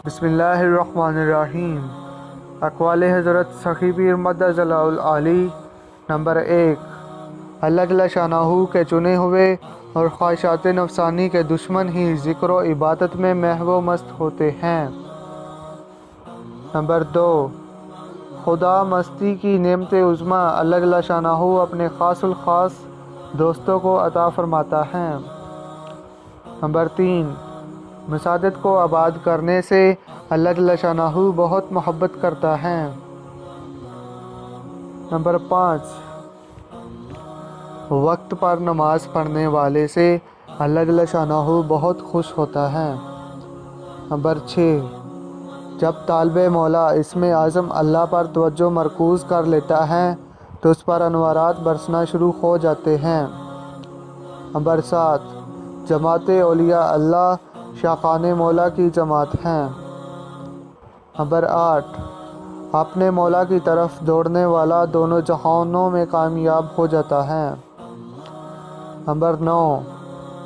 بسم اللہ الرحمن الرحیم۔ اقوال حضرت سخی پیر مدظ اللہ العالی۔ نمبر 1، اللہ جل شانہ کے چنے ہوئے اور خواہشات نفسانی کے دشمن ہی ذکر و عبادت میں محو و مست ہوتے ہیں۔ نمبر 2، خدا مستی کی نعمت عظمیٰ اللہ جل شانہ اپنے خاص الخاص دوستوں کو عطا فرماتا ہے۔ نمبر 3، مساجد کو آباد کرنے سے اللہ جل شانہ بہت محبت کرتا ہے۔ نمبر 5، وقت پر نماز پڑھنے والے سے اللہ جل شانہ بہت خوش ہوتا ہے۔ نمبر 6، جب طالب مولا اسم اعظم اللہ پر توجہ مرکوز کر لیتا ہے تو اس پر انوارات برسنا شروع ہو جاتے ہیں۔ نمبر 7، جماعت اولیاء اللہ شاخان مولا کی جماعت ہیں۔ نمبر 8، اپنے مولا کی طرف دوڑنے والا دونوں جہانوں میں کامیاب ہو جاتا ہے۔ نمبر 9،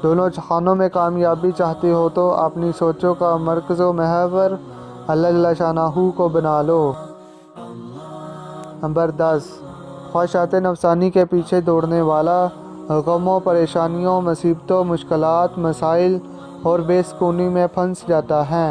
دونوں جہانوں میں کامیابی چاہتے ہو تو اپنی سوچوں کا مرکز و محور اللہ جل شانہ کو بنا لو۔ نمبر 10، خواہشات نفسانی کے پیچھے دوڑنے والا غموں، پریشانیوں، مصیبتوں، مشکلات، مسائل اور بے سکونی میں پھنس جاتا ہے۔